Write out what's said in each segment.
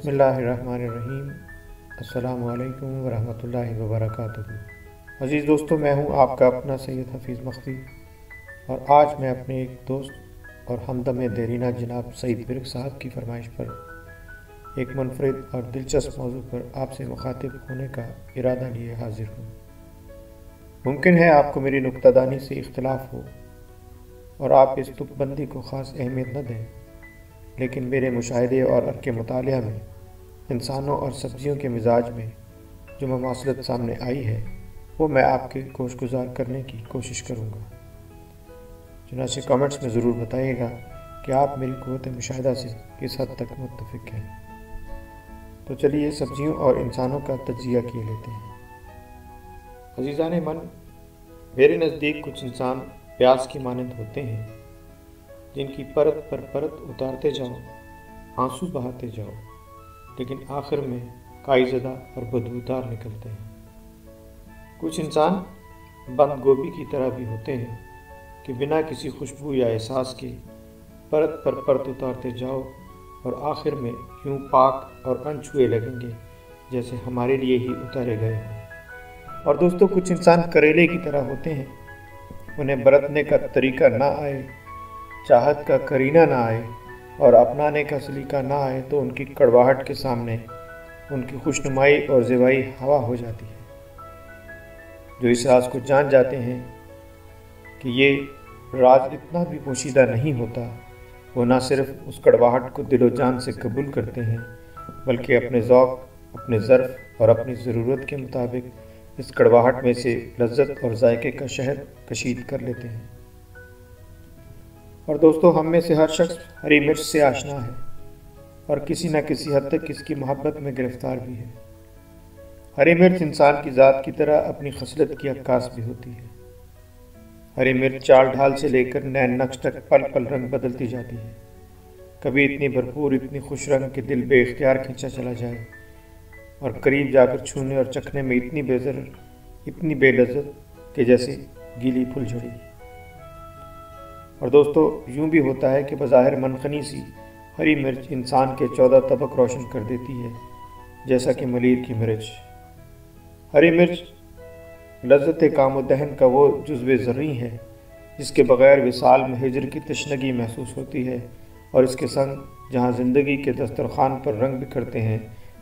بسم اللہ الرحمن الرحیم۔ السلام علیکم ورحمۃ اللہ وبرکاتہ۔ عزیز دوستو، میں ہوں آپ کا اپنا سید حفیظ مخفی، اور آج میں اپنے ایک دوست اور ہمدم دیرینہ جناب سعید برق صاحب کی فرمائش پر ایک منفرد اور دلچسپ موضوع پر آپ سے مخاطب ہونے کا ارادہ لیے حاضر ہوں۔ ممکن ہے آپ کو میری نکتہ دانی سے اختلاف ہو اور آپ اس تک بندی کو خاص اہمیت نہ دیں، لیکن میرے مشاہدے اور کے مطالعہ میں انسانوں اور سبزیوں کے مزاج میں جو مماثلت سامنے آئی ہے وہ میں آپ کے گوش گزار کرنے کی کوشش کروں گا۔ چنانچہ کامنٹس میں ضرور بتائیے گا کہ آپ میری قوت مشاہدہ سے کس حد تک متفق ہیں۔ تو چلیے سبزیوں اور انسانوں کا تجزیہ کیے لیتے ہیں۔ عزیزان من، میرے نزدیک کچھ انسان پیاس کی مانند ہوتے ہیں جن کی پرت پر پرت اتارتے جاؤ، آنسو بہاتے جاؤ، لیکن آخر میں کائی زدہ اور بدبودار نکلتے ہیں۔ کچھ انسان بند گوبھی کی طرح بھی ہوتے ہیں کہ بنا کسی خوشبو یا احساس کے پرت پر پرت اتارتے جاؤ اور آخر میں یوں پاک اور انچھوئے لگیں گے جیسے ہمارے لیے ہی اتارے گئے ہوں۔ اور دوستو، کچھ انسان کریلے کی طرح ہوتے ہیں، انہیں برتنے کا طریقہ نہ آئے، چاہت کا کرینہ نہ آئے اور اپنانے کا سلیقہ نہ آئے تو ان کی کڑواہٹ کے سامنے ان کی خوشنمائی اور زیبائی ہوا ہو جاتی ہے۔ جو اس راز کو جان جاتے ہیں کہ یہ راز اتنا بھی پوشیدہ نہیں ہوتا، وہ نہ صرف اس کڑواہٹ کو دل و جان سے قبول کرتے ہیں بلکہ اپنے ذوق، اپنے ظرف اور اپنی ضرورت کے مطابق اس کڑواہٹ میں سے لذت اور ذائقے کا شہد کشید کر لیتے ہیں۔ اور دوستو، ہم میں سے ہر شخص ہری مرچ سے آشنا ہے اور کسی نہ کسی حد تک اس کی محبت میں گرفتار بھی ہے۔ ہری مرچ انسان کی ذات کی طرح اپنی خصلت کی عکاس بھی ہوتی ہے۔ ہری مرچ چال ڈھال سے لے کر نین نقش تک پل پل رنگ بدلتی جاتی ہے، کبھی اتنی بھرپور، اتنی خوش رنگ کہ دل بے اختیار کھینچا چلا جائے، اور قریب جا کر چھونے اور چکھنے میں اتنی بے ضرر، اتنی بے لذت کہ جیسے گیلی پھول جھڑی۔ اور دوستو، یوں بھی ہوتا ہے کہ بظاہر منخنی سی ہری مرچ انسان کے 14 طبق روشن کر دیتی ہے، جیسا کہ ملیر کی مرچ۔ ہری مرچ لذت کام و دہن کا وہ جزو ذرّی ہے جس کے بغیر وصال میں ہجر کی تشنگی محسوس ہوتی ہے، اور اس کے سنگ جہاں زندگی کے دسترخوان پر رنگ بکھرتے ہیں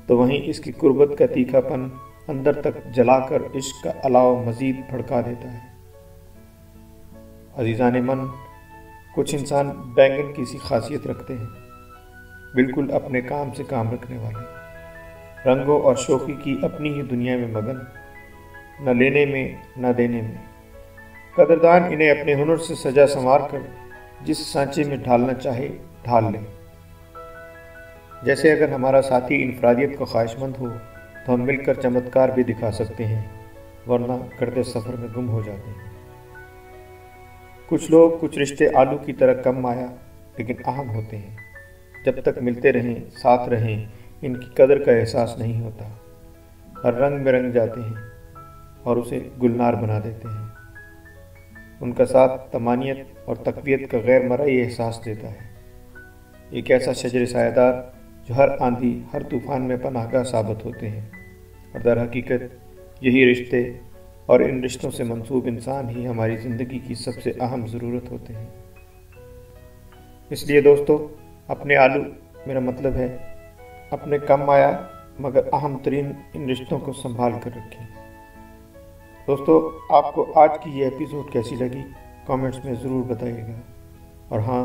تو وہیں اس کی قربت کا تیکھا پن اندر تک جلا کر عشق کا الاؤ مزید بھڑکا دیتا ہے۔ عزیزان من، کچھ انسان بینگن کی سی خاصیت رکھتے ہیں، بالکل اپنے کام سے کام رکھنے والے، رنگوں اور شوخی کی اپنی ہی دنیا میں مگن، نہ لینے میں نہ دینے میں۔ قدردان انہیں اپنے ہنر سے سجا سنوار کر جس سانچے میں ڈھالنا چاہے ڈھال لے۔ جیسے اگر ہمارا ساتھی انفرادیت کا خواہش مند ہو تو ہم مل کر چمتکار بھی دکھا سکتے ہیں، ورنہ گردِ سفر میں گم ہو جاتے ہیں۔ کچھ لوگ، کچھ رشتے آلو کی طرح کم مایا لیکن اہم ہوتے ہیں، جب تک ملتے رہیں، ساتھ رہیں، ان کی قدر کا احساس نہیں ہوتا، ہر رنگ میں رنگ جاتے ہیں اور اسے گلنار بنا دیتے ہیں۔ ان کا ساتھ طمانینت اور تقویت کا غیر مرئی احساس دیتا ہے، ایک ایسا شجر سایہ دار جو ہر آندھی، ہر طوفان میں پناہ گاہ ثابت ہوتے ہیں، اور در حقیقت یہی رشتے اور ان رشتوں سے منسوب انسان ہی ہماری زندگی کی سب سے اہم ضرورت ہوتے ہیں۔ اس لیے دوستو، اپنے آلو، میرا مطلب ہے اپنے کم آیا مگر اہم ترین ان رشتوں کو سنبھال کر رکھیں۔ دوستو، آپ کو آج کی یہ ایپیسوڈ کیسی لگی کامنٹس میں ضرور بتائیے گا، اور ہاں،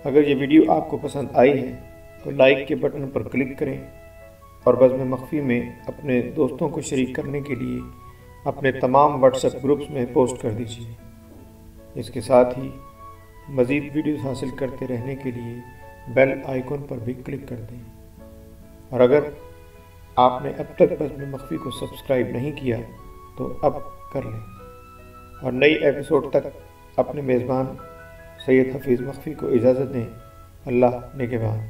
اگر یہ ویڈیو آپ کو پسند آئی ہے تو لائک کے بٹن پر کلک کریں، اور بزم مخفی میں اپنے دوستوں کو شریک کرنے کے لیے اپنے تمام واٹس ایپ گروپس میں پوسٹ کر دیجیے۔ اس کے ساتھ ہی مزید ویڈیوز حاصل کرتے رہنے کے لیے بیل آئیکن پر بھی کلک کر دیں، اور اگر آپ نے اب تک بزم مخفی کو سبسکرائب نہیں کیا تو اب کر لیں، اور نئی ایپیسوڈ تک اپنے میزبان سید حفیظ مخفی کو اجازت دیں۔ اللہ نگہبان۔